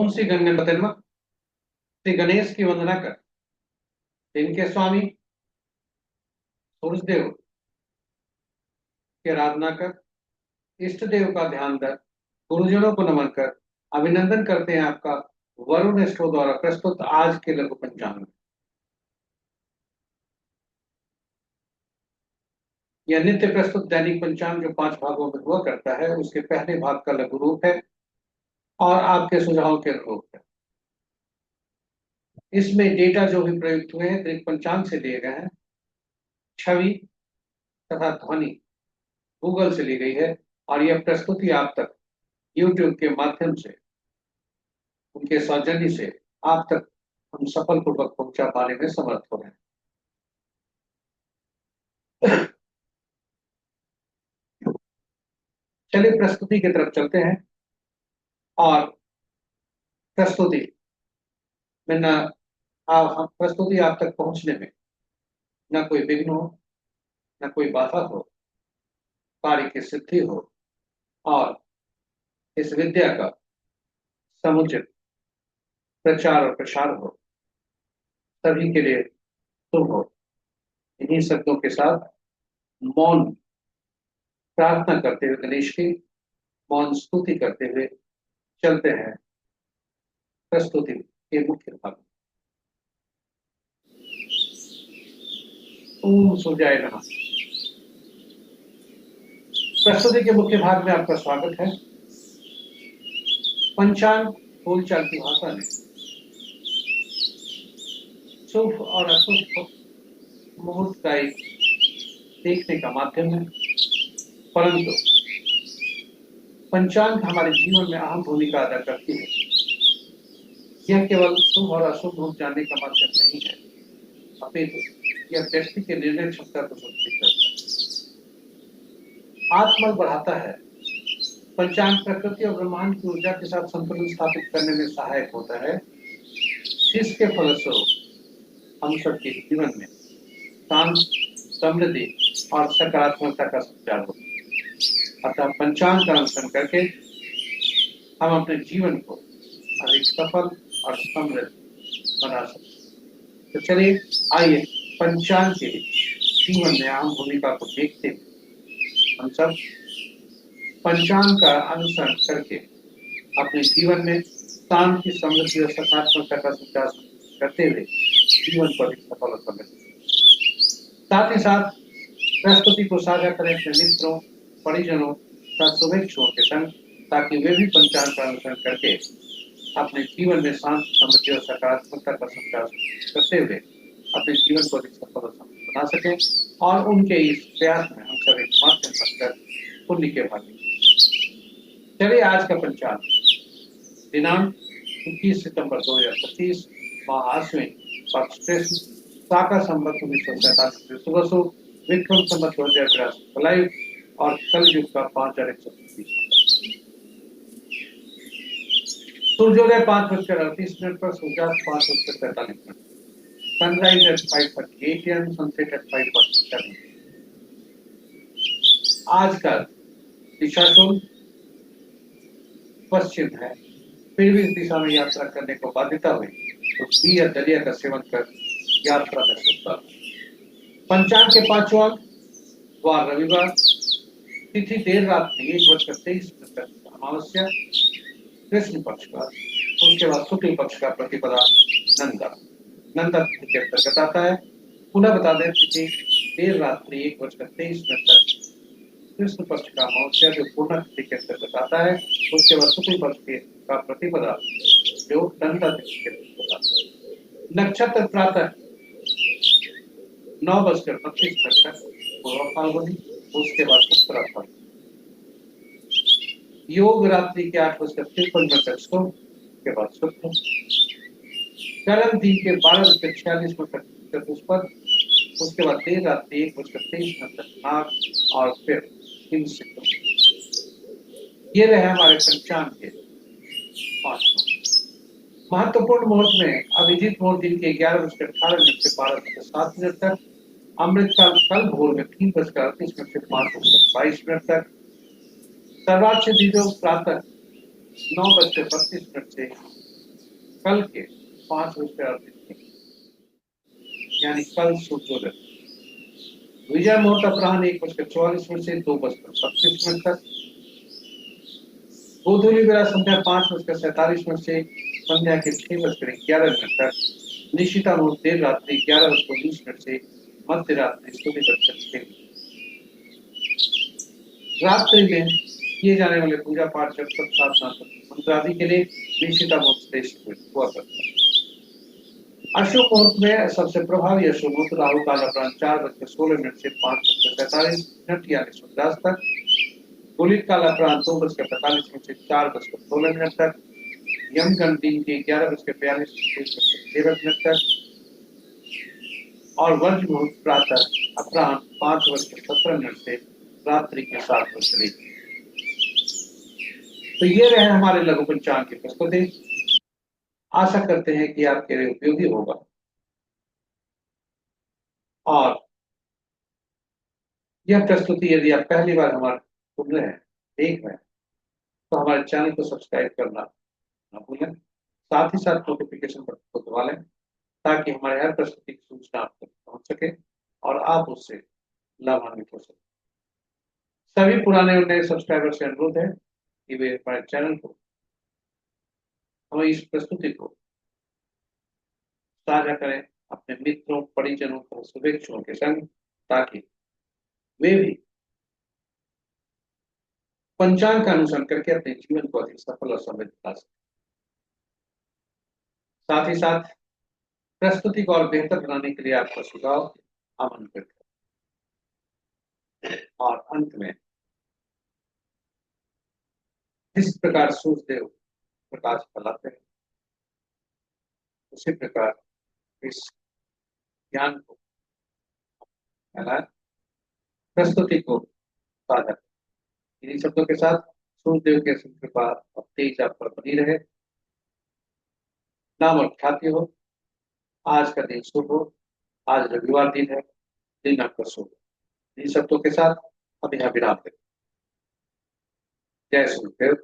ओम श्री गणपति नमः। श्री गणेश की वंदना कर, इनके स्वामी सूर्यदेव की आराधना कर, इष्ट देव का ध्यान कर, गुरुजनों को नमन कर अभिनंदन करते हैं आपका वरुण स्टो द्वारा प्रस्तुत आज के लघु पंचांग में। यह नित्य प्रस्तुत दैनिक पंचांग जो 5 भागों में हुआ करता है, उसके पहले भाग का लघु रूप है और आपके सुझाव के अनुरूप है। इसमें डेटा जो भी प्रयुक्त हुए हैं दृक पंचांग से लिए गए हैं। छवि तथा ध्वनि गूगल से ली गई है और यह प्रस्तुति आप तक यूट्यूब के माध्यम से, उनके सौजन्य से आप तक हम सफल पूर्वक पहुंचा पाने में समर्थ हो रहे हैं। चलिए प्रस्तुति की तरफ चलते हैं। और प्रस्तुति में प्रस्तुति आप तक पहुंचने में न कोई विघ्न हो, न कोई बाधा हो, कार्य की सिद्धि हो और इस विद्या का समुचित प्रचार और प्रसार हो, सभी के लिए शुभ हो। इन्हीं शब्दों के साथ मौन प्रार्थना करते हुए, गणेश की मौन स्तुति करते हुए चलते हैं प्रस्तुति के मुख्य भाग। ओम सूर्याय नमः। प्रस्तुति के मुख्य भाग में आपका स्वागत है। पंचांग बोलचाल की भाषा में शुभ और अशुभ मुहूर्त का एक देखने का माध्यम है, परंतु पंचांग हमारे जीवन में अहम भूमिका अदा करती है। यह केवल शुभ और अशुभ मुहूर्त जानने का माध्यम नहीं है, अपितु यह व्यक्ति के निर्णय क्षमता को सुनिश्चित करता है, आत्मबल बढ़ाता है। पंचांग प्रकृति और ब्रह्मांड की ऊर्जा के साथ संतुलन स्थापित करने में सहायक होता है, जिसके फलस्वरूप हम सबके जीवन में शांत, समृद्धि और सकारात्मकता का संचार होता है। अतः पंचांग का अनुसरण करके हम अपने जीवन को अधिक सफल और समृद्ध बना सकते हैं। तो चलिए आइए पंचांग के जीवन में अहम भूमिका को देखते हुए हम सब पंचांग का अनुसरण करके अपने जीवन में शांति, समृद्धि और सकारात्मकता का संचार करते हुए जीवन को अधिक सफल और समृद्ध। साथ ही साथ प्रस्तुति को साझा करें अपने मित्रों, परिजनों तथा शुभेच्छुओं के संग, ताकि वे भी पंचांग का अनुसरण करके अपने जीवन में शांति, समृद्धि और सकारात्मकता का संचार करते हुए अपने जीवन को अधिक सफल और समृद्ध बना सकें और उनके इस प्रयास में हम सब एक माध्यम बनकर पुण्य के भागी। चलिए आज का पंचांग दिनांक 21 सितंबर 2025, माह आश्विन, पक्ष कृष्ण, शाका संवत 1947 सुबह, विक्रम संवत 2082 और कल युग का 5130। सूर्योदय 5:38 पर, सूर्यास्त 5:43, sunrise at 5:38 AM, sunset at 5:47। आज का दिशा शुभ पश्चिम है, फिर भी इस दिशा में यात्रा करने को बाध्यता हुई तो घी या दलिया का सेवन कर यात्रा में शुभता। पंचांग के 5वां अंक वार रविवार, तिथि देर रात्रि 1:23 तक अमावस्या, कृष्ण पक्ष का, उसके बाद शुक्ल पक्ष का प्रतिपदा नंदा तिथि के अंतर्गत आता है। पुनः बता दें, तिथि देर रात्रि 1:23 तक कृष्ण पक्ष का अमावस्या जो पूर्ण तिथि के अंतर्गत आता है, उसके बाद शुक्ल पक्ष का प्रतिपदा जो नंदा तिथि के अंतर्गत आता है। नक्षत्र प्रातः 9:32 तक पूर्व फाल्गुनी, उसके बाद उत्तरा फाल्गुनी। योग रात्रि के 8:53 तक शुभ, के बाद शुक्ल। कर्म दिन के 12:46 तक चतुष्पद, उसके बाद देर रात्रि 1:23 तक नाग और फिर ये रहे हमारे पंचांग के 5 महत्वपूर्ण मुहूर्त में अभिजीत मुहूर्त दिन के 11:18 से 12:07 तक, अमृतकाल कल भोर में 3:38 से 5:22 तक, सर्वार्थ सिद्धि योग प्रातः 9:32 से कल के 5:38 यानी कल सूर्योदय। विजय मुहूर्त अपराह्न 1:44 से 2:37 तक। गोधूली बेला संध्या 5:47 से संध्या के 6:11 तक। निशिता मुहूर्त देर रात्रि 11:19 से मध्य रात्रि 16:06। रात्रि में किए जाने वाले पूजा पाठ जब तक साधना मंत्र आदि के लिए निशिता मुहूर्त श्रेष्ठ हुआ करता है। अशुभ मुहूर्त में सबसे प्रभावी अशुभ मुहूर्त राहु काल अपराह्न 4:16 से 5:43 यानी सूर्यास्त तक। गुलित काल अपराह्न 2:45 से 4:16 तक। यमगंड दिन के 11:42 से 13 तक। और वर्ज मुहूर्त प्रातः अपराह्न 5:17 से रात्रि के 7:01। तो ये रहे हमारे लघु पंचांग की प्रस्तुति। आशा करते हैं कि आपके लिए उपयोगी होगा। और यह प्रस्तुति यदि आप पहली बार हमारे सुन रहे हैं, देख रहे हैं, तो हमारे चैनल को सब्सक्राइब करना न भूलें। साथ ही साथ नोटिफिकेशन बटन को दबा लें ताकि हमारे हर प्रस्तुति की सूचना आप तक पहुंच सके और आप उससे लाभान्वित हो सके। सभी पुराने और नए सब्सक्राइबर से अनुरोध है कि वे हमारे चैनल को, हमें इस प्रस्तुति को साझा करें अपने मित्रों, परिजनों और शुभेच्छुओं के संग, ताकि वे भी पंचांग का अनुसरण करके अपने जीवन को अधिक सफल और समृद्ध बना सकें। साथ ही साथ प्रस्तुति को और बेहतर बनाने के लिए आपका सुझाव आमंत्रित है। और अंत में जिस प्रकार सूर्यदेव प्रकाश फैलाते हैं, उसी प्रकार इस ज्ञान को फैलाएं, प्रस्तुति को साझा। इन्हीं शब्दों के साथ सूर्यदेव के कृपा और तेज आप पर बनी रहे, नाम और ख्याति हो। आज का दिन शुभ हो। आज रविवार दिन है, दिन आपका शुभ। इन शब्दों के साथ अब यहाँ विराम दें। जय सूर्यदेव।